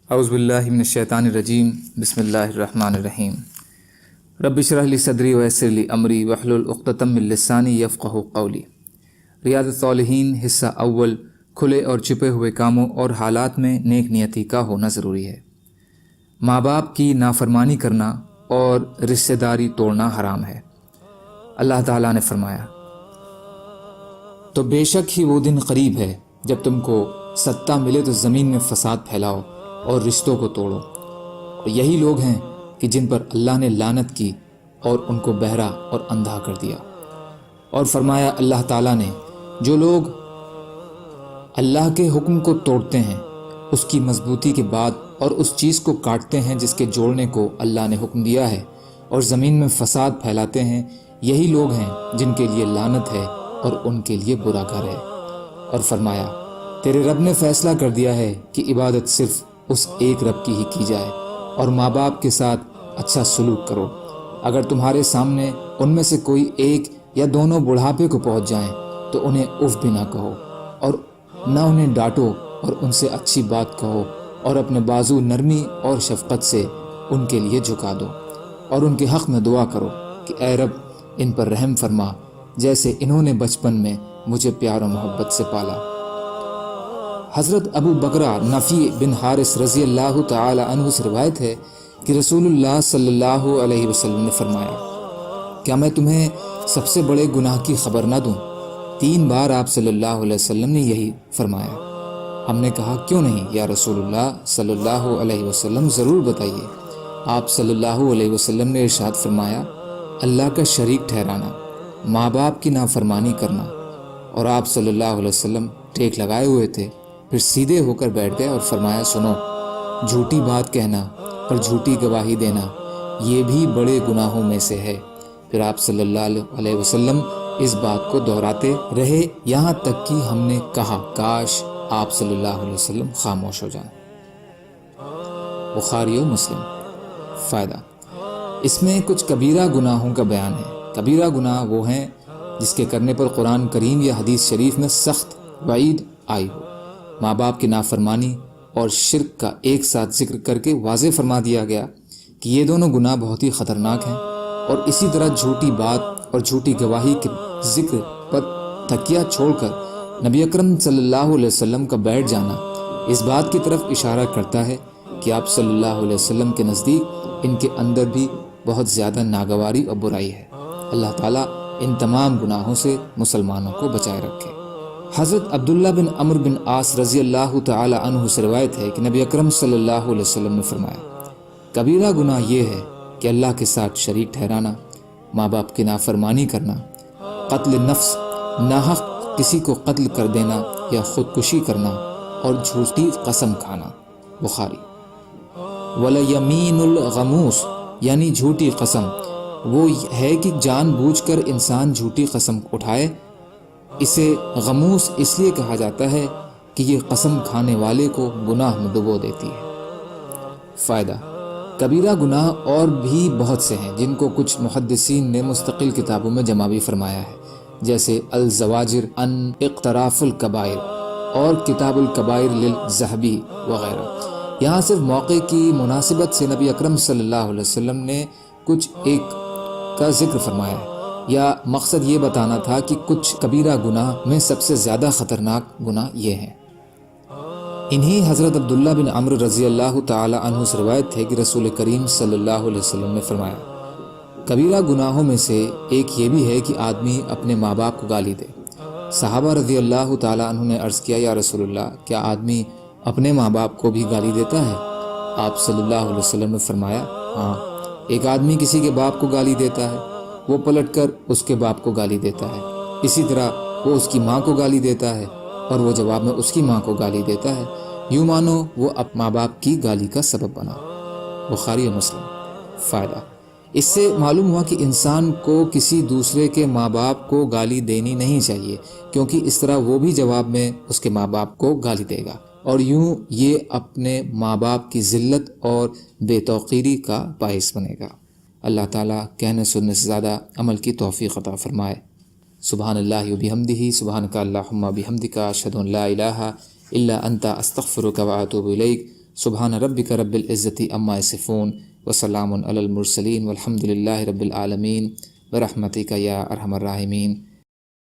اعوذ باللہ من الشیطان الرجیم، بسم اللہ الرحمن الرحیم۔ رب اشرح لی صدری ویسر لی امری واحلل عقدۃ من لسانی یفقہوا قولی۔ ریاض الصالحین حصہ اول، کھلے اور چھپے ہوئے کاموں اور حالات میں نیک نیتی کا ہونا ضروری ہے۔ ماں باپ کی نافرمانی کرنا اور رشتہ داری توڑنا حرام ہے۔ اللہ تعالیٰ نے فرمایا، تو بے شک ہی وہ دن قریب ہے جب تم کو ستہ ملے تو زمین میں فساد پھیلاؤ اور رشتوں کو توڑو، اور یہی لوگ ہیں کہ جن پر اللہ نے لعنت کی اور ان کو بہرا اور اندھا کر دیا۔ اور فرمایا اللہ تعالیٰ نے، جو لوگ اللہ کے حکم کو توڑتے ہیں اس کی مضبوطی کے بعد اور اس چیز کو کاٹتے ہیں جس کے جوڑنے کو اللہ نے حکم دیا ہے اور زمین میں فساد پھیلاتے ہیں، یہی لوگ ہیں جن کے لیے لعنت ہے اور ان کے لیے برا گھر ہے۔ اور فرمایا، تیرے رب نے فیصلہ کر دیا ہے کہ عبادت صرف اس ایک رب کی ہی کی جائے، اور ماں باپ کے ساتھ اچھا سلوک کرو۔ اگر تمہارے سامنے ان میں سے کوئی ایک یا دونوں بڑھاپے کو پہنچ جائیں تو انہیں اف بھی نہ کہو، اور نہ انہیں ڈانٹو، اور ان سے اچھی بات کہو، اور اپنے بازو نرمی اور شفقت سے ان کے لیے جھکا دو، اور ان کے حق میں دعا کرو کہ اے رب ان پر رحم فرما، جیسے انہوں نے بچپن میں مجھے پیار و محبت سے پالا۔ حضرت ابو بکرہ نفیع بن حارث رضی اللہ تعالی عنہ سے روایت ہے کہ رسول اللہ صلی اللہ علیہ وسلم نے فرمایا، کیا میں تمہیں سب سے بڑے گناہ کی خبر نہ دوں؟ 3 بار آپ صلی اللہ علیہ وسلم نے یہی فرمایا۔ ہم نے کہا، کیوں نہیں یا رسول اللہ صلی اللہ علیہ وسلم، ضرور بتائیے۔ آپ صلی اللہ علیہ وسلم نے ارشاد فرمایا، اللہ کا شریک ٹھہرانا، ماں باپ کی نافرمانی کرنا۔ اور آپ صلی اللہ علیہ وسلم ٹیک لگائے ہوئے تھے، پھر سیدھے ہو کر بیٹھ گئے اور فرمایا، سنو، جھوٹی بات کہنا اور جھوٹی گواہی دینا یہ بھی بڑے گناہوں میں سے ہے۔ پھر آپ صلی اللہ علیہ وسلم اس بات کو دہراتے رہے یہاں تک کہ ہم نے کہا، کاش آپ صلی اللہ علیہ وسلم خاموش ہو جائیں۔ بخاری و مسلم۔ فائدہ، اس میں کچھ کبیرہ گناہوں کا بیان ہے۔ کبیرہ گناہ وہ ہیں جس کے کرنے پر قرآن کریم یا حدیث شریف میں سخت وعید آئی ہو۔ ماں باپ کی نافرمانی اور شرک کا ایک ساتھ ذکر کر کے واضح فرما دیا گیا کہ یہ دونوں گناہ بہت ہی خطرناک ہیں، اور اسی طرح جھوٹی بات اور جھوٹی گواہی کے ذکر پر تکیہ چھوڑ کر نبی اکرم صلی اللہ علیہ وسلم کا بیٹھ جانا اس بات کی طرف اشارہ کرتا ہے کہ آپ صلی اللہ علیہ وسلم کے نزدیک ان کے اندر بھی بہت زیادہ ناگواری اور برائی ہے۔ اللہ تعالیٰ ان تمام گناہوں سے مسلمانوں کو بچائے رکھے۔ حضرت عبداللہ بن عمرو بن عاص رضی اللہ تعالی عنہ سے روایت ہے کہ نبی اکرم صلی اللہ علیہ وسلم نے فرمایا، کبیرہ گناہ یہ ہے کہ اللہ کے ساتھ شریک ٹھہرانا، ماں باپ کی نافرمانی کرنا، قتل نفس، ناحق کسی کو قتل کر دینا یا خودکشی کرنا، اور جھوٹی قسم کھانا۔ بخاری۔ وَلَيَمِينُ الْغَمُوسِ، یعنی جھوٹی قسم وہ ہے کہ جان بوجھ کر انسان جھوٹی قسم اٹھائے۔ اسے غموس اس لیے کہا جاتا ہے کہ یہ قسم کھانے والے کو گناہ میں ڈبو دیتی ہے۔ فائدہ، کبیرہ گناہ اور بھی بہت سے ہیں جن کو کچھ محدثین نے مستقل کتابوں میں جمع بھی فرمایا ہے، جیسے الزواجر عن اقتراف الکبائر اور کتاب الکبائر للذہبی وغیرہ۔ یہاں صرف موقع کی مناسبت سے نبی اکرم صلی اللہ علیہ وسلم نے کچھ ایک کا ذکر فرمایا ہے، یا مقصد یہ بتانا تھا کہ کچھ کبیرہ گناہ میں سب سے زیادہ خطرناک گناہ یہ ہیں۔ انہی حضرت عبداللہ بن عمرو رضی اللہ تعالی عنہ سے روایت ہے کہ رسول کریم صلی اللہ علیہ وسلم نے فرمایا، کبیرہ گناہوں میں سے ایک یہ بھی ہے کہ آدمی اپنے ماں باپ کو گالی دے۔ صحابہ رضی اللہ تعالی عنہ نے عرض کیا، یا رسول اللہ، کیا آدمی اپنے ماں باپ کو بھی گالی دیتا ہے؟ آپ صلی اللہ علیہ وسلم نے فرمایا، ہاں، ایک آدمی کسی کے باپ کو گالی دیتا ہے، وہ پلٹ کر اس کے باپ کو گالی دیتا ہے، اسی طرح وہ اس کی ماں کو گالی دیتا ہے اور وہ جواب میں اس کی ماں کو گالی دیتا ہے، یوں مانو وہ ماں باپ کی گالی کا سبب بنا۔ بخاری و مسلم۔ فائدہ، اس سے معلوم ہوا کہ انسان کو کسی دوسرے کے ماں باپ کو گالی دینی نہیں چاہیے، کیونکہ اس طرح وہ بھی جواب میں اس کے ماں باپ کو گالی دے گا، اور یوں یہ اپنے ماں باپ کی ذلت اور بے توقیری کا باعث بنے گا۔ اللہ تعالیٰ کہنے سننے سے زیادہ عمل کی توفیق عطا فرمائے۔ سبحان اللہ و بحمدہ، سبحانک اللہم بحمدک، اشہد ان لا الہ الا انت، استغفرک و اتوب الیک۔ سبحان ربک رب العزت عما یصفون وسلام علی المرسلین والحمد للہ رب العالمین برحمتک یا ارحم الراحمین